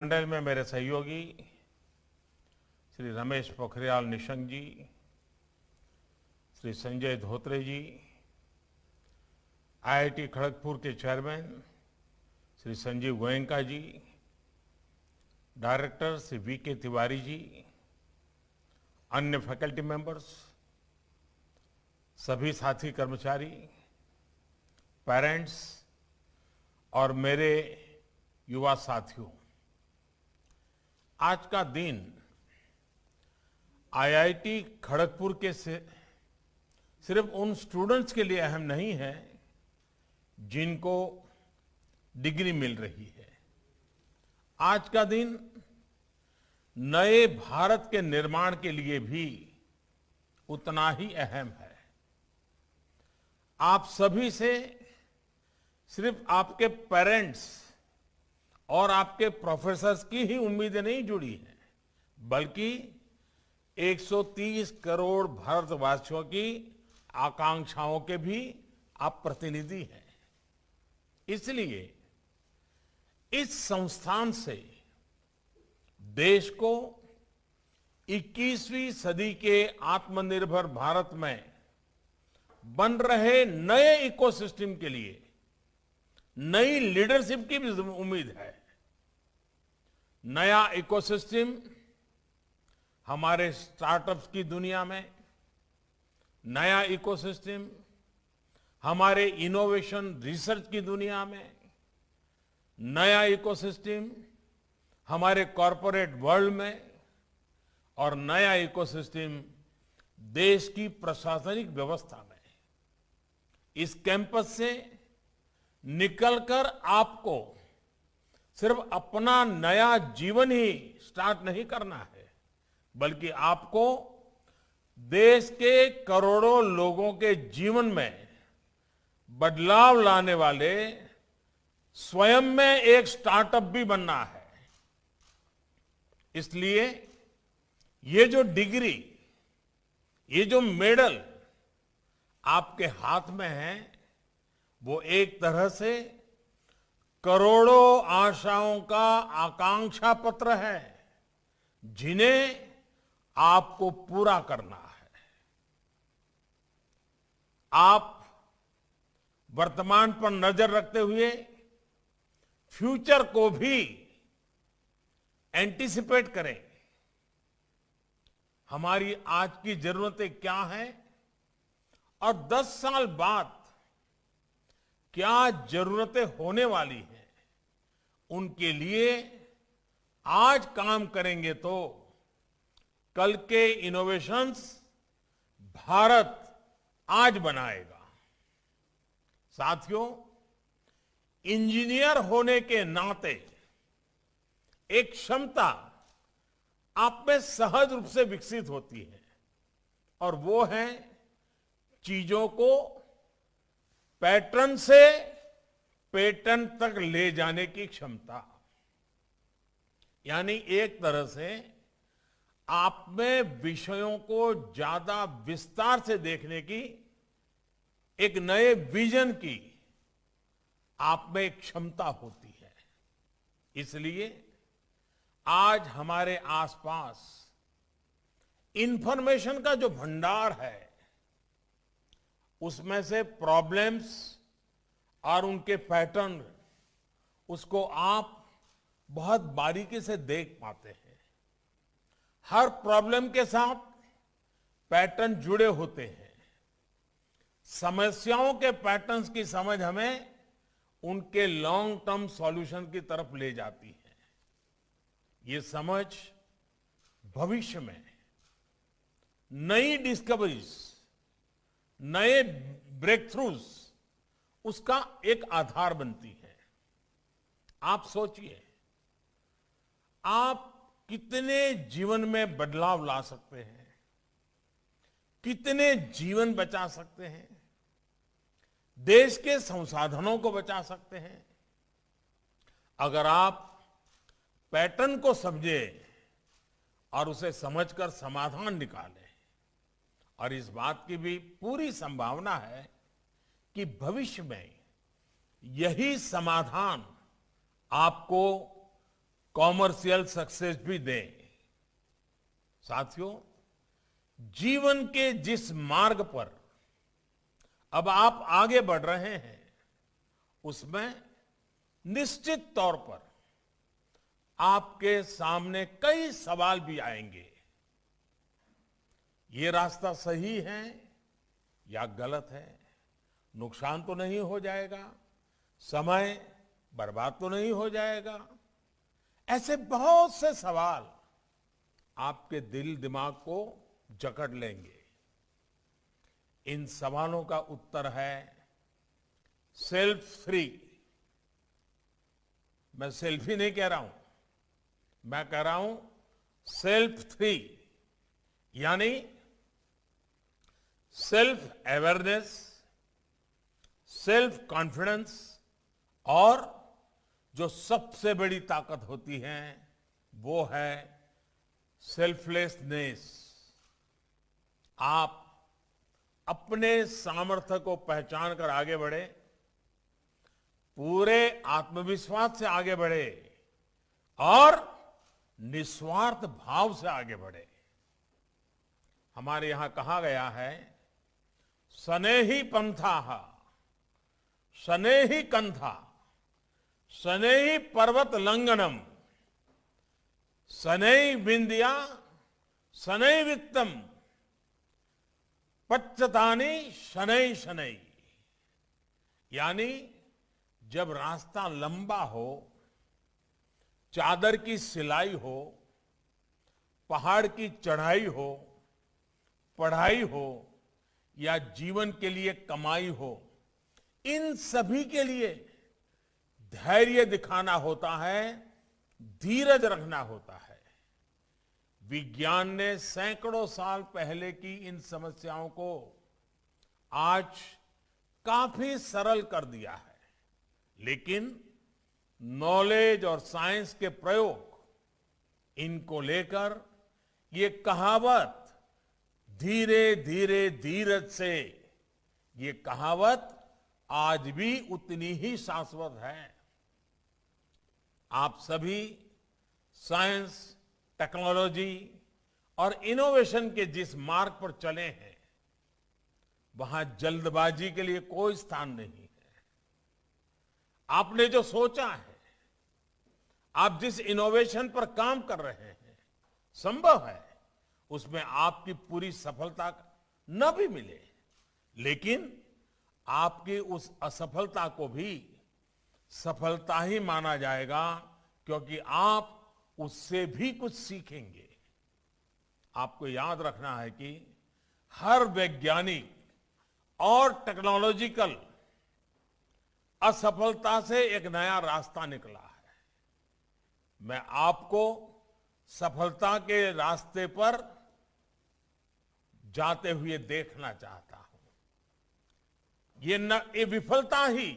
मंडल में मेरे सहयोगी श्री रमेश पोखरियाल निशंक जी, श्री संजय धोत्रे जी, आईआईटी खड़गपुर के चेयरमैन श्री संजीव गोयनका जी, डायरेक्टर श्री वी.के. तिवारी जी, अन्य फैकल्टी मेंबर्स, सभी साथी कर्मचारी, पेरेंट्स और मेरे युवा साथियों, आज का दिन आईआईटी खड़गपुर के सिर्फ उन स्टूडेंट्स के लिए अहम नहीं है जिनको डिग्री मिल रही है। आज का दिन नए भारत के निर्माण के लिए भी उतना ही अहम है। आप सभी से सिर्फ आपके पेरेंट्स और आपके प्रोफेसर्स की ही उम्मीदें नहीं जुड़ी हैं, बल्कि 130 करोड़ भारतवासियों की आकांक्षाओं के भी आप प्रतिनिधि हैं। इसलिए इस संस्थान से देश को 21वीं सदी के आत्मनिर्भर भारत में बन रहे नए इकोसिस्टम के लिए नई लीडरशिप की भी उम्मीद है। नया इकोसिस्टम हमारे स्टार्टअप्स की दुनिया में, नया इकोसिस्टम हमारे इनोवेशन रिसर्च की दुनिया में, नया इकोसिस्टम हमारे कॉरपोरेट वर्ल्ड में और नया इकोसिस्टम देश की प्रशासनिक व्यवस्था में। इस कैंपस से निकलकर आपको सिर्फ अपना नया जीवन ही स्टार्ट नहीं करना है, बल्कि आपको देश के करोड़ों लोगों के जीवन में बदलाव लाने वाले स्वयं में एक स्टार्टअप भी बनना है। इसलिए ये जो डिग्री, ये जो मेडल आपके हाथ में है, वो एक तरह से करोड़ों आशाओं का आकांक्षा पत्र है जिन्हें आपको पूरा करना है। आप वर्तमान पर नजर रखते हुए फ्यूचर को भी एंटीसिपेट करें। हमारी आज की जरूरतें क्या हैं और 10 साल बाद क्या जरूरतें होने वाली हैं, उनके लिए आज काम करेंगे तो कल के इनोवेशंस भारत आज बनाएगा। साथियों, इंजीनियर होने के नाते एक क्षमता आप में सहज रूप से विकसित होती है और वो है चीजों को पैटर्न से पेटेंट तक ले जाने की क्षमता। यानी एक तरह से आप में विषयों को ज्यादा विस्तार से देखने की, एक नए विजन की आप में एक क्षमता होती है। इसलिए आज हमारे आसपास इंफॉर्मेशन का जो भंडार है, उसमें से प्रॉब्लम्स और उनके पैटर्न, उसको आप बहुत बारीकी से देख पाते हैं। हर प्रॉब्लम के साथ पैटर्न जुड़े होते हैं। समस्याओं के पैटर्न्स की समझ हमें उनके लॉन्ग टर्म सॉल्यूशन की तरफ ले जाती है। ये समझ भविष्य में नई डिस्कवरीज, नए ब्रेक थ्रूज, उसका एक आधार बनती है। आप सोचिए, आप कितने जीवन में बदलाव ला सकते हैं, कितने जीवन बचा सकते हैं, देश के संसाधनों को बचा सकते हैं, अगर आप पैटर्न को समझे और उसे समझकर समाधान निकालें। और इस बात की भी पूरी संभावना है कि भविष्य में यही समाधान आपको कॉमर्शियल सक्सेस भी दें। साथियों, जीवन के जिस मार्ग पर अब आप आगे बढ़ रहे हैं उसमें निश्चित तौर पर आपके सामने कई सवाल भी आएंगे। ये रास्ता सही है या गलत है? नुकसान तो नहीं हो जाएगा? समय बर्बाद तो नहीं हो जाएगा? ऐसे बहुत से सवाल आपके दिल दिमाग को जकड़ लेंगे। इन सवालों का उत्तर है सेल्फ फ्री। मैं सेल्फी नहीं कह रहा हूं, मैं कह रहा हूं सेल्फ फ्री, यानी सेल्फ अवेयरनेस, सेल्फ कॉन्फिडेंस और जो सबसे बड़ी ताकत होती है वो है सेल्फलेसनेस। आप अपने सामर्थ्य को पहचान कर आगे बढ़े, पूरे आत्मविश्वास से आगे बढ़े और निस्वार्थ भाव से आगे बढ़े। हमारे यहां कहा गया है, सनेहि पंथाः सनेहि कंथा सनेहि पर्वत लंघनम सनेहि विंध्या सनेहि वित्तम पच्चतानि शनै शनै। यानी जब रास्ता लंबा हो, चादर की सिलाई हो, पहाड़ की चढ़ाई हो, पढ़ाई हो या जीवन के लिए कमाई हो, इन सभी के लिए धैर्य दिखाना होता है, धीरज रखना होता है। विज्ञान ने सैकड़ों साल पहले की इन समस्याओं को आज काफी सरल कर दिया है, लेकिन नॉलेज और साइंस के प्रयोग इनको लेकर ये कहावत धीरे धीरे धीरज से, ये कहावत आज भी उतनी ही शाश्वत है। आप सभी साइंस, टेक्नोलॉजी और इनोवेशन के जिस मार्ग पर चले हैं वहां जल्दबाजी के लिए कोई स्थान नहीं है। आपने जो सोचा है, आप जिस इनोवेशन पर काम कर रहे हैं, संभव है उसमें आपकी पूरी सफलता न भी मिले, लेकिन आपकी उस असफलता को भी सफलता ही माना जाएगा, क्योंकि आप उससे भी कुछ सीखेंगे। आपको याद रखना है कि हर वैज्ञानिक और टेक्नोलॉजिकल असफलता से एक नया रास्ता निकला है। मैं आपको सफलता के रास्ते पर जाते हुए देखना चाहता हूं। ये विफलता ही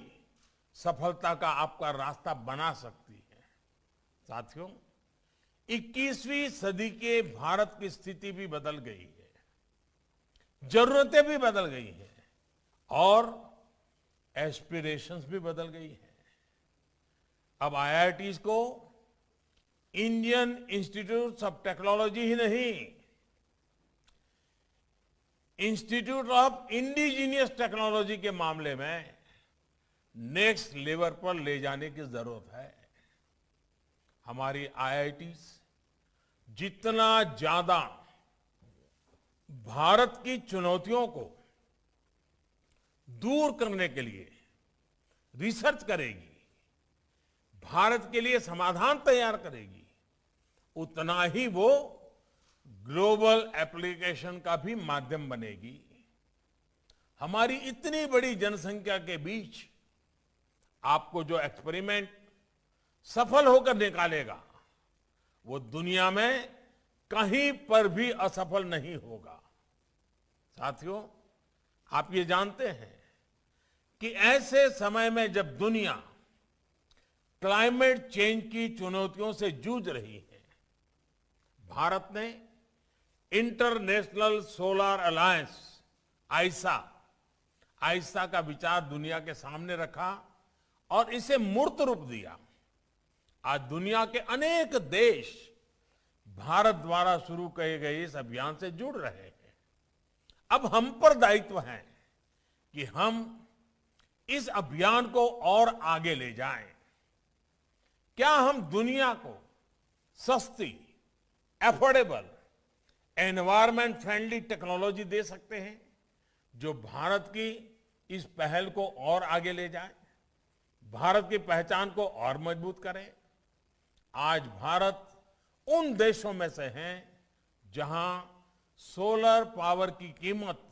सफलता का आपका रास्ता बना सकती है। साथियों, 21वीं सदी के भारत की स्थिति भी बदल गई है, जरूरतें भी बदल गई हैं और एस्पिरेशंस भी बदल गई है। अब आईआईटीज को इंडियन इंस्टीट्यूट ऑफ टेक्नोलॉजी ही नहीं, इंस्टीट्यूट ऑफ इंडिजीनियस टेक्नोलॉजी के मामले में नेक्स्ट लेवल पर ले जाने की जरूरत है। हमारी आईआईटीज जितना ज्यादा भारत की चुनौतियों को दूर करने के लिए रिसर्च करेगी, भारत के लिए समाधान तैयार करेगी, उतना ही वो ग्लोबल एप्लीकेशन का भी माध्यम बनेगी। हमारी इतनी बड़ी जनसंख्या के बीच आपको जो एक्सपेरिमेंट सफल होकर निकालेगा, वो दुनिया में कहीं पर भी असफल नहीं होगा। साथियों, आप ये जानते हैं कि ऐसे समय में जब दुनिया क्लाइमेट चेंज की चुनौतियों से जूझ रही है, भारत ने इंटरनेशनल सोलर अलायंस आइसा का विचार दुनिया के सामने रखा और इसे मूर्त रूप दिया। आज दुनिया के अनेक देश भारत द्वारा शुरू किए गए इस अभियान से जुड़ रहे हैं। अब हम पर दायित्व है कि हम इस अभियान को और आगे ले जाएं। क्या हम दुनिया को सस्ती, एफोर्डेबल, एनवायरमेंट फ्रेंडली टेक्नोलॉजी दे सकते हैं जो भारत की इस पहल को और आगे ले जाए, भारत की पहचान को और मजबूत करे। आज भारत उन देशों में से है जहां सोलर पावर की कीमत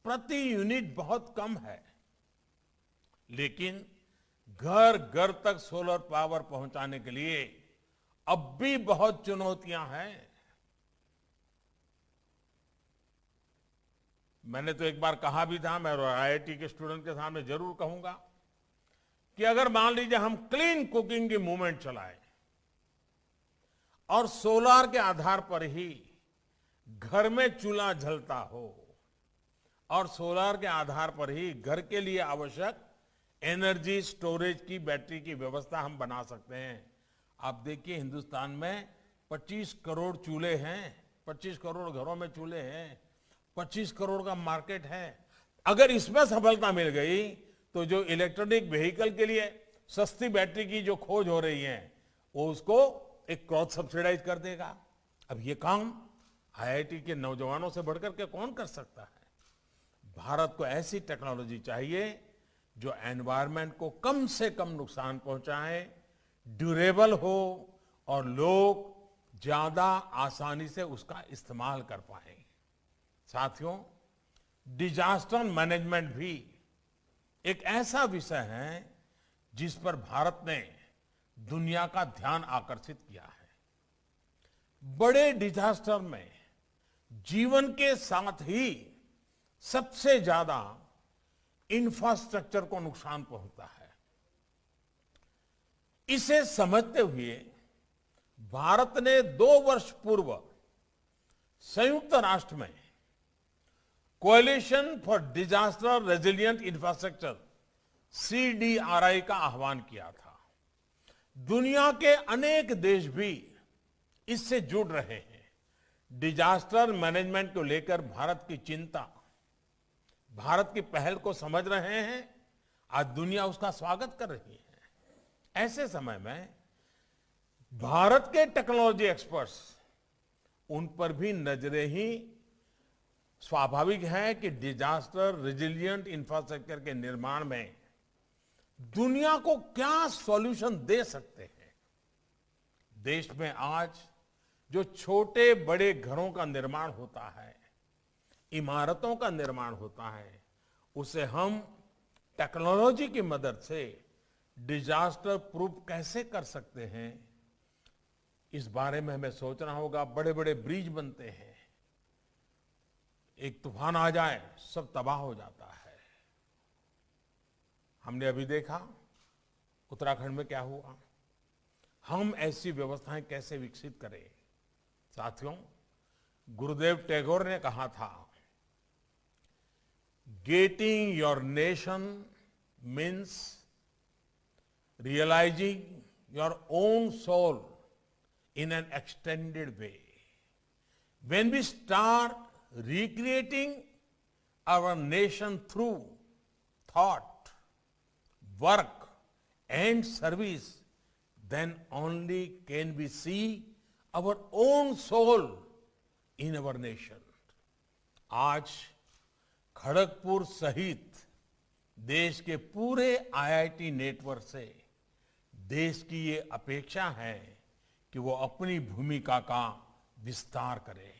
प्रति यूनिट बहुत कम है, लेकिन घर घर तक सोलर पावर पहुंचाने के लिए अब भी बहुत चुनौतियां हैं। मैंने तो एक बार कहा भी था, मैं आईआईटी के स्टूडेंट के सामने जरूर कहूंगा कि अगर मान लीजिए हम क्लीन कुकिंग की मूवमेंट चलाएं और सोलार के आधार पर ही घर में चूल्हा जलता हो और सोलार के आधार पर ही घर के लिए आवश्यक एनर्जी स्टोरेज की बैटरी की व्यवस्था हम बना सकते हैं। आप देखिए हिंदुस्तान में 25 करोड़ चूल्हे हैं, 25 करोड़ घरों में चूल्हे हैं, 25 करोड़ का मार्केट है। अगर इसमें सफलता मिल गई तो जो इलेक्ट्रॉनिक व्हीकल के लिए सस्ती बैटरी की जो खोज हो रही है वो उसको एक क्रॉस सब्सिडाइज कर देगा। अब ये काम आईआईटी के नौजवानों से बढ़कर के कौन कर सकता है? भारत को ऐसी टेक्नोलॉजी चाहिए जो एनवायरनमेंट को कम से कम नुकसान पहुंचाए, ड्यूरेबल हो और लोग ज्यादा आसानी से उसका इस्तेमाल कर पाए। साथियों, डिजास्टर मैनेजमेंट भी एक ऐसा विषय है जिस पर भारत ने दुनिया का ध्यान आकर्षित किया है। बड़े डिजास्टर में जीवन के साथ ही सबसे ज्यादा इंफ्रास्ट्रक्चर को नुकसान पहुंचता है। इसे समझते हुए भारत ने 2 वर्ष पूर्व संयुक्त राष्ट्र में coalition for disaster resilient infrastructure CDRI का आह्वान किया था। दुनिया के अनेक देश भी इससे जुड़ रहे हैं। डिजास्टर मैनेजमेंट को लेकर भारत की चिंता, भारत की पहल को समझ रहे हैं। आज दुनिया उसका स्वागत कर रही है। ऐसे समय में भारत के टेक्नोलॉजी एक्सपर्ट्स, उन पर भी नजरें ही स्वाभाविक है कि डिजास्टर रेजिलिएंट इंफ्रास्ट्रक्चर के निर्माण में दुनिया को क्या सॉल्यूशन दे सकते हैं। देश में आज जो छोटे बड़े घरों का निर्माण होता है, इमारतों का निर्माण होता है, उसे हम टेक्नोलॉजी की मदद से डिजास्टर प्रूफ कैसे कर सकते हैं, इस बारे में हमें सोचना होगा। बड़े बड़े ब्रिज बनते हैं, एक तूफान आ जाए सब तबाह हो जाता है। हमने अभी देखा उत्तराखंड में क्या हुआ। हम ऐसी व्यवस्थाएं कैसे विकसित करें? साथियों, गुरुदेव टैगोर ने कहा था, getting your nation means realising your own soul in an extended way. When we start recreating our nation through thought, work and service, then only can we see our own soul in our nation. आज खड़गपुर सहित देश के पूरे IIT network से देश की ये अपेक्षा है कि वो अपनी भूमिका का विस्तार करे।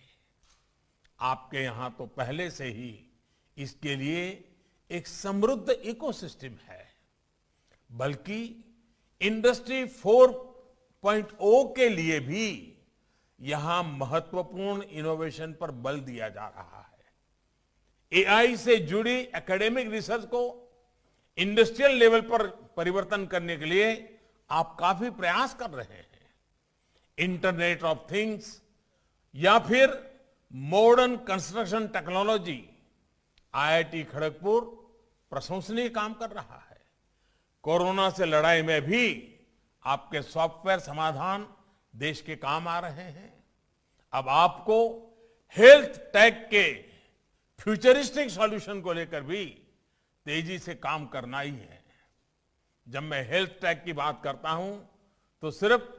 आपके यहां तो पहले से ही इसके लिए एक समृद्ध इकोसिस्टम है, बल्कि इंडस्ट्री 4.0 के लिए भी यहां महत्वपूर्ण इनोवेशन पर बल दिया जा रहा है। एआई से जुड़ी एकेडमिक रिसर्च को इंडस्ट्रियल लेवल पर परिवर्तन करने के लिए आप काफी प्रयास कर रहे हैं। इंटरनेट ऑफ थिंग्स या फिर modern construction technology, IIT Kharagpur प्रशंसनीय काम कर रहा है। कोरोना से लड़ाई में भी आपके सॉफ्टवेयर समाधान देश के काम आ रहे हैं। अब आपको हेल्थ टेक के फ्यूचरिस्टिक सॉल्यूशन को लेकर भी तेजी से काम करना ही है। जब मैं हेल्थ टेक की बात करता हूं तो सिर्फ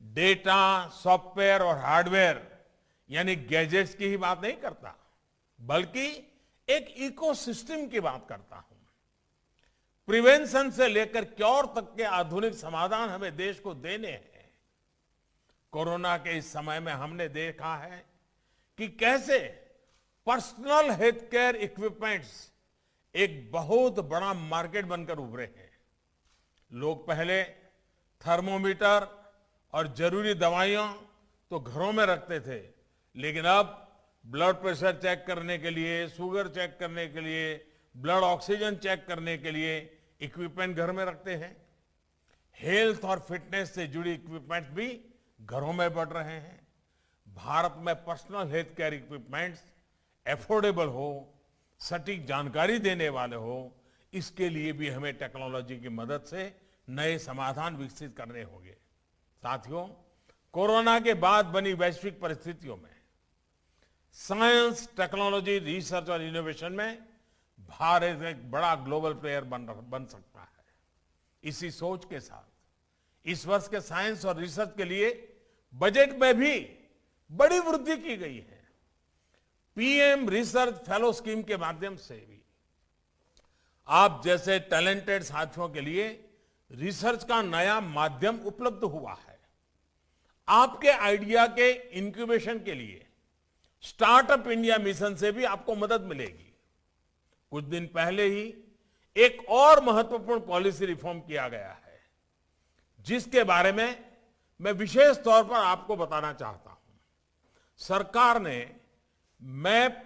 डेटा, सॉफ्टवेयर और हार्डवेयर यानी गैजेट्स की ही बात नहीं करता, बल्कि एक इकोसिस्टम की बात करता हूं। प्रिवेंशन से लेकर क्योर तक के आधुनिक समाधान हमें देश को देने हैं। कोरोना के इस समय में हमने देखा है कि कैसे पर्सनल हेल्थ केयर इक्विपमेंट्स एक बहुत बड़ा मार्केट बनकर उभरे हैं। लोग पहले थर्मोमीटर और जरूरी दवाइयां तो घरों में रखते थे, लेकिन अब ब्लड प्रेशर चेक करने के लिए, शुगर चेक करने के लिए, ब्लड ऑक्सीजन चेक करने के लिए इक्विपमेंट घर में रखते हैं। हेल्थ और फिटनेस से जुड़ी इक्विपमेंट्स भी घरों में बढ़ रहे हैं। भारत में personal health care equipments affordable हो, सटीक जानकारी देने वाले हो, इसके लिए भी हमें टेक्नोलॉजी की मदद से नए समाधान विकसित करने होंगे। साथियों, कोरोना के बाद बनी वैश्विक परिस्थितियों में साइंस, टेक्नोलॉजी, रिसर्च और इनोवेशन में भारत एक बड़ा ग्लोबल प्लेयर बन सकता है। इसी सोच के साथ इस वर्ष के साइंस और रिसर्च के लिए बजट में भी बड़ी वृद्धि की गई है। पीएम रिसर्च फेलो स्कीम के माध्यम से भी आप जैसे टैलेंटेड साथियों के लिए रिसर्च का नया माध्यम उपलब्ध हुआ है। आपके आइडिया के इंक्यूबेशन के लिए स्टार्टअप इंडिया मिशन से भी आपको मदद मिलेगी। कुछ दिन पहले ही एक और महत्वपूर्ण पॉलिसी रिफॉर्म किया गया है, जिसके बारे में मैं विशेष तौर पर आपको बताना चाहता हूं। सरकार ने मैप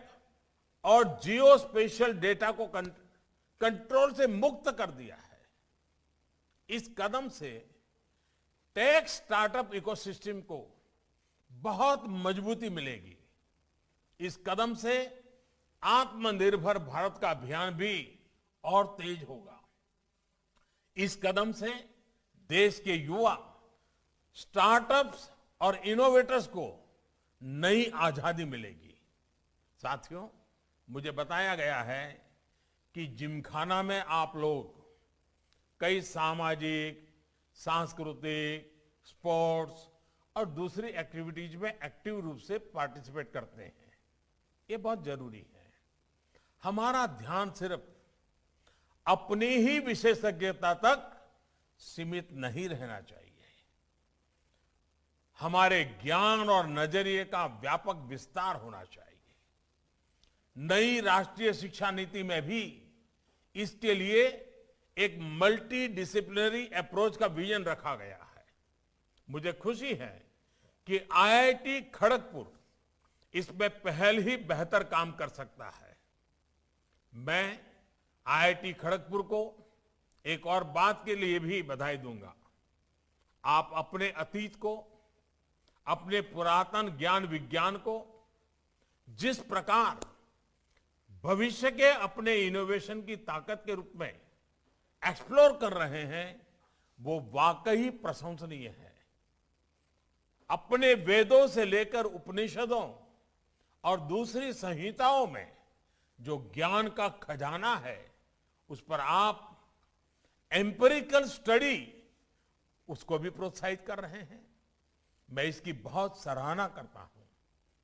और जियो स्पेशियल डेटा को कंट्रोल से मुक्त कर दिया है। इस कदम से टेक स्टार्टअप इकोसिस्टम को बहुत मजबूती मिलेगी। इस कदम से आत्मनिर्भर भारत का अभियान भी और तेज होगा। इस कदम से देश के युवा, स्टार्टअप्स और इनोवेटर्स को नई आजादी मिलेगी। साथियों, मुझे बताया गया है कि जिमखाना में आप लोग कई सामाजिक, सांस्कृतिक, स्पोर्ट्स और दूसरी एक्टिविटीज में एक्टिव रूप से पार्टिसिपेट करते हैं। ये बहुत जरूरी है। हमारा ध्यान सिर्फ अपनी ही विशेषज्ञता तक सीमित नहीं रहना चाहिए। हमारे ज्ञान और नजरिए का व्यापक विस्तार होना चाहिए। नई राष्ट्रीय शिक्षा नीति में भी इसके लिए एक मल्टी डिसिप्लिनरी अप्रोच का विजन रखा गया है। मुझे खुशी है कि आईआईटी खड़गपुर इसमें पहले ही बेहतर काम कर सकता है। मैं आईआईटी खड़गपुर को एक और बात के लिए भी बधाई दूंगा। आप अपने अतीत को, अपने पुरातन ज्ञान विज्ञान को जिस प्रकार भविष्य के अपने इनोवेशन की ताकत के रूप में एक्सप्लोर कर रहे हैं, वो वाकई प्रशंसनीय है। अपने वेदों से लेकर उपनिषदों और दूसरी संहिताओं में जो ज्ञान का खजाना है, उस पर आप एम्पिरिकल स्टडी उसको भी प्रोत्साहित कर रहे हैं। मैं इसकी बहुत सराहना करता हूं।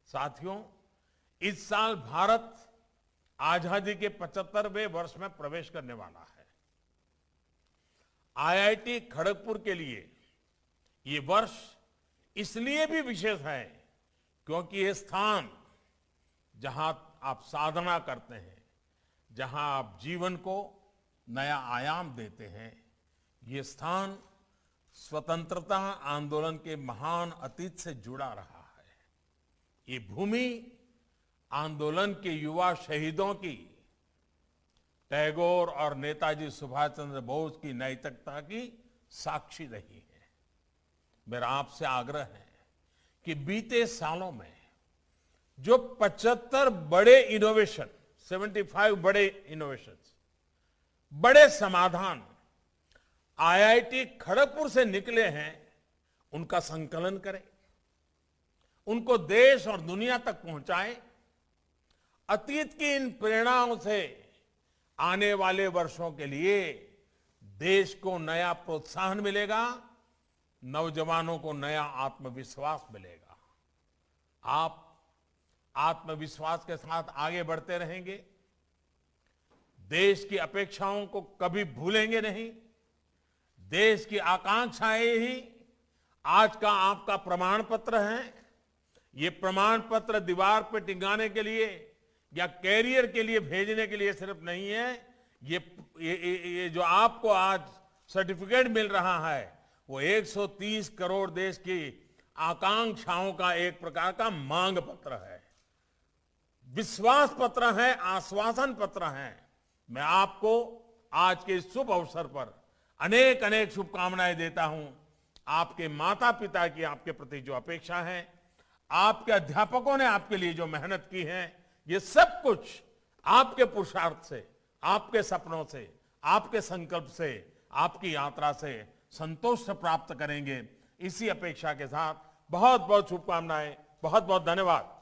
साथियों, इस साल भारत आजादी के 75वें वर्ष में प्रवेश करने वाला है। आईआईटी खड़गपुर के लिए ये वर्ष इसलिए भी विशेष है क्योंकि ये स्थान जहां आप साधना करते हैं, जहां आप जीवन को नया आयाम देते हैं, ये स्थान स्वतंत्रता आंदोलन के महान अतीत से जुड़ा रहा है। ये भूमि आंदोलन के युवा शहीदों की, टैगोर और नेताजी सुभाष चंद्र बोस की नैतिकता की साक्षी रही है। मेरा आपसे आग्रह है कि बीते सालों में जो 75 बड़े इनोवेशन, 75 बड़े इनोवेशन, बड़े समाधान आईआईटी खड़गपुर से निकले हैं उनका संकलन करें, उनको देश और दुनिया तक पहुंचाएं। अतीत की इन प्रेरणाओं से आने वाले वर्षों के लिए देश को नया प्रोत्साहन मिलेगा, नौजवानों को नया आत्मविश्वास मिलेगा। आप आत्मविश्वास के साथ आगे बढ़ते रहेंगे, देश की अपेक्षाओं को कभी भूलेंगे नहीं। देश की आकांक्षाएं ही आज का आपका प्रमाण पत्र है। ये प्रमाण पत्र दीवार पर टिकाने के लिए या कैरियर के लिए भेजने के लिए सिर्फ नहीं है। ये जो आपको आज सर्टिफिकेट मिल रहा है वो 130 करोड़ देश की आकांक्षाओं का एक प्रकार का मांग पत्र है, विश्वास पत्र है, आश्वासन पत्र है। मैं आपको आज के इस शुभ अवसर पर अनेक अनेक शुभकामनाएं देता हूं। आपके माता पिता की आपके प्रति जो अपेक्षा है, आपके अध्यापकों ने आपके लिए जो मेहनत की है, ये सब कुछ आपके पुरुषार्थ से, आपके सपनों से, आपके संकल्प से, आपकी यात्रा से संतोष प्राप्त करेंगे। इसी अपेक्षा के साथ बहुत बहुत शुभकामनाएं, बहुत बहुत धन्यवाद।